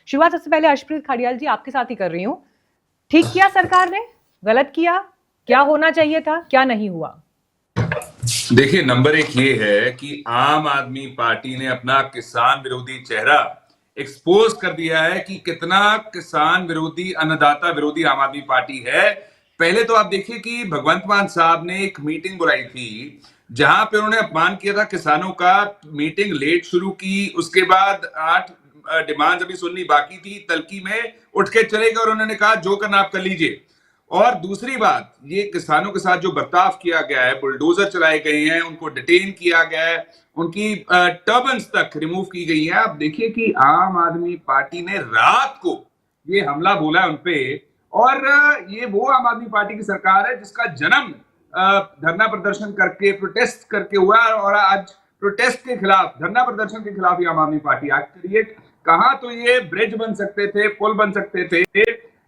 शुरुआत सबसे पहले अर्शप्रीत खडियाल जी आपके साथ ही कर रही हूं। ठीक किया सरकार ने, गलत किया, क्या होना चाहिए था, क्या नहीं हुआ? देखिए, नंबर एक ये है कि आम आदमी पार्टी ने अपना किसान विरोधी चेहरा एक्सपोज कर दिया है कि कितना किसान विरोधी, अन्नदाता विरोधी आम आदमी पार्टी है। पहले तो आप देखिए कि भगवंत मान साहब ने एक मीटिंग बुलाई थी जहां पे उन्होंने अपमान किया था किसानों का। मीटिंग लेट शुरू की, उसके बाद 8 डिमांड अभी सुननी बाकी थी, तलकी में उठ के चले गए और उन्होंने कहा जो करना आप कर लीजिए। और दूसरी बात, ये किसानों के साथ जो बर्ताव किया गया है, बुलडोजर चलाए गए हैं, उनको डिटेन किया गया है, उनकी टर्बन्स तक रिमूव की गई है। आप देखिए कि आम आदमी पार्टी ने रात को ये हमला बोला है उनपे। और ये वो आम आदमी पार्टी की सरकार है जिसका जन्म धरना प्रदर्शन करके, प्रोटेस्ट करके हुआ है, और आज प्रोटेस्ट के खिलाफ, धरना प्रदर्शन के खिलाफ ये आम आदमी पार्टी एक्ट करिए। कहां तो ये ब्रिज बन सकते थे, पुल बन सकते थे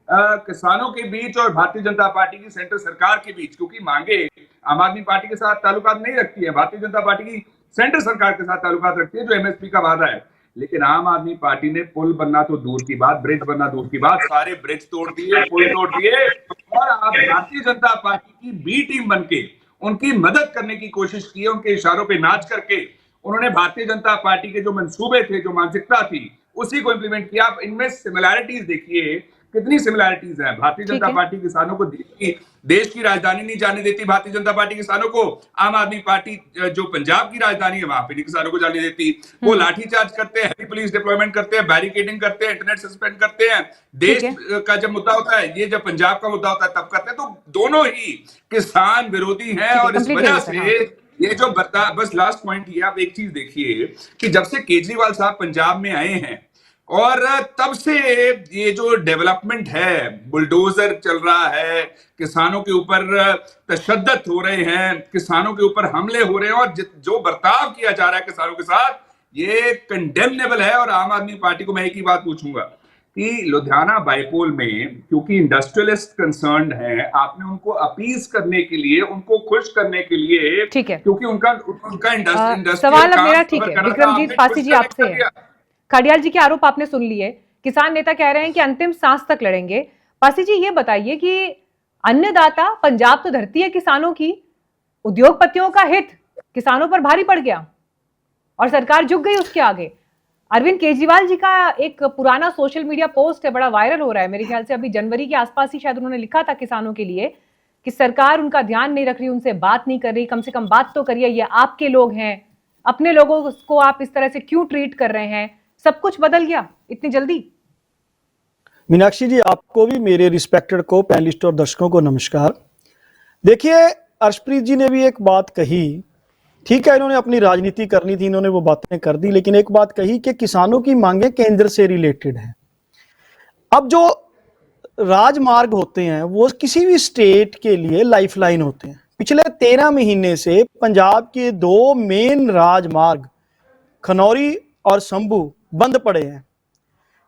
किसानों के बीच और भारतीय जनता पार्टी की सेंट्रल सरकार के बीच, क्योंकि मांगे आम आदमी पार्टी के साथ ताल्लुकात नहीं रखती है, भारतीय जनता पार्टी की सेंट्रल सरकार के साथ ताल्लुकात रखती है जो एमएसपी का वादा है। लेकिन आम आदमी पार्टी ने पुल बनना तो दूर की बात, ब्रिज बनना दूर की बात, सारे ब्रिज तोड़ दिए, पुल तोड़ दिए। और आप भारतीय जनता पार्टी की बी टीम बनके उनकी मदद करने की कोशिश की है, उनके इशारों पे नाच करके उन्होंने भारतीय जनता पार्टी के जो मंसूबे थे, जो मानसिकता थी, उसी को इंप्लीमेंट किया। आप इनमें सिमिलैरिटीज देखिए, कितनी सिमिलैरिटीज है। भारतीय जनता पार्टी किसानों को देश की राजधानी नहीं जाने देती, भारतीय जनता पार्टी किसानों को। आम आदमी पार्टी जो पंजाब की राजधानी है वहां पे नहीं किसानों को जाने देती। वो लाठीचार्ज करते हैं, हेवी पुलिस डिप्लॉयमेंट करते हैं, बैरिकेडिंग करते हैं, इंटरनेट सस्पेंड करते हैं। देश का जब मुद्दा होता है, ये जब पंजाब का मुद्दा होता है तब करते हैं। तो दोनों ही किसान विरोधी हैं। और इस वजह से ये जो बस लास्ट पॉइंट ये, आप एक चीज देखिए कि जब से केजरीवाल साहब पंजाब में आए हैं और तब से ये जो डेवलपमेंट है, बुलडोजर चल रहा है, किसानों के ऊपर तशद्दुद हो रहे हैं, किसानों के ऊपर हमले हो रहे हैं, और जो बर्ताव किया जा रहा है किसानों के साथ, ये कंडेमनेबल है। और आम आदमी पार्टी को मैं एक ही बात पूछूंगा कि लुधियाना बाइपोल में क्योंकि इंडस्ट्रियलिस्ट कंसर्न्ड हैं, आपने उनको अपीज करने के लिए, उनको खुश करने के लिए, ठीक है, क्योंकि उनका इंडस्ट्रियल सवाल अब मेरा, ठीक है विक्रमजीत पासी जी आपसे, खडियाल जी के आरोप आपने सुन लिए, किसान नेता कह रहे हैं कि अंतिम सांस तक लड़ेंगे। पासी जी ये बताइए कि अन्नदाता, पंजाब तो धरती है किसानों की, उद्योगपतियों का हित किसानों पर भारी पड़ गया और सरकार झुक गई उसके आगे। अरविंद केजरीवाल जी का एक पुराना सोशल मीडिया पोस्ट है, बड़ा वायरल हो रहा है, मेरे ख्याल से अभी जनवरी के आसपास ही शायद उन्होंने लिखा था किसानों के लिए कि सरकार उनका ध्यान नहीं रख रही, उनसे बात नहीं कर रही, कम से कम बात तो करिए, ये आपके लोग हैं, अपने लोगों को आप इस तरह से क्यों ट्रीट कर रहे हैं? सब कुछ बदल गया इतनी जल्दी? मीनाक्षी जी, आपको भी, मेरे रिस्पेक्टेड को पैनलिस्ट और दर्शकों को नमस्कार। देखिए, अर्शप्रीत जी ने भी एक बात कही, ठीक है, इन्होंने अपनी राजनीति करनी थी, इन्होंने वो बातें कर दी, लेकिन एक बात कही कि किसानों की मांगे केंद्र से रिलेटेड हैं। अब जो राजमार्ग होते हैं वो किसी भी स्टेट के लिए लाइफलाइन होते हैं। पिछले 13 महीने से पंजाब के 2 मेन राजमार्ग खनौरी और शंभू बंद पड़े हैं।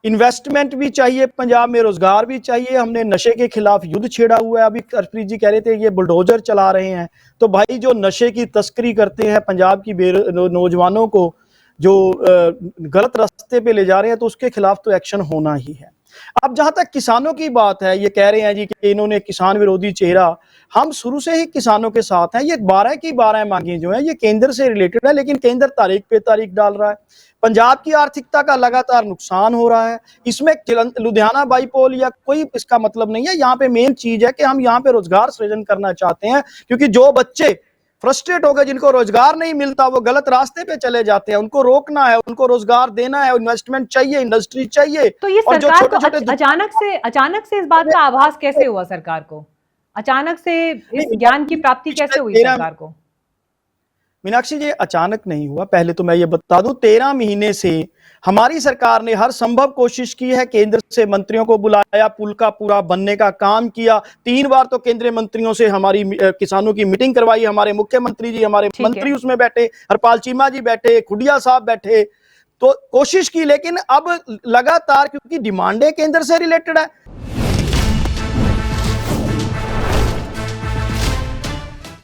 इन्वेस्टमेंट भी चाहिए, पंजाब में रोजगार भी चाहिए। हमने नशे के खिलाफ युद्ध छेड़ा हुआ है। अभी अर्शप्रीत जी कह रहे थे ये बुलडोजर चला रहे हैं, तो भाई जो नशे की तस्करी करते हैं, पंजाब की नौजवानों को जो गलत रास्ते पे ले जा रहे हैं, तो उसके खिलाफ तो एक्शन होना ही है। अब जहां तक किसानों की बात है, ये कह रहे हैं जी कि इन्होंने किसान विरोधी चेहरा, हम शुरू से ही किसानों के साथ हैं। ये 12 की 12 मांगे जो है ये केंद्र से रिलेटेड है, लेकिन केंद्र तारीख पे तारीख डाल रहा है। पंजाब की आर्थिकता का लगातार नुकसान हो रहा है। इसमें लुधियाना बाइपोल या कोई इसका मतलब नहीं है। यहाँ पे मेन चीज है कि हम यहाँ पे रोजगार सृजन करना चाहते हैं, क्योंकि जो बच्चे फ्रस्ट्रेट हो गए, जिनको रोजगार नहीं मिलता, वो गलत रास्ते पे चले जाते हैं, उनको रोकना है, उनको रोजगार देना है, इन्वेस्टमेंट चाहिए, इंडस्ट्री चाहिए। तो ये सरकार को अचानक से इस बात का आभास कैसे हुआ सरकार को? अचानक से इस ज्ञान की प्राप्ति कैसे हुई सरकार को? मीनाक्षी जी, अचानक नहीं हुआ। पहले तो मैं ये बता दूं, 13 महीने से हमारी सरकार ने हर संभव कोशिश की है। केंद्र से मंत्रियों को बुलाया, पुल का पूरा बनने का काम किया। 3 बार तो केंद्रीय मंत्रियों से हमारी किसानों की मीटिंग करवाई। हमारे मुख्यमंत्री जी, हमारे मंत्री उसमें बैठे, हरपाल चीमा जी बैठे, खुडिया साहब बैठे, तो कोशिश की। लेकिन अब लगातार, क्योंकि डिमांडें केंद्र से रिलेटेड है,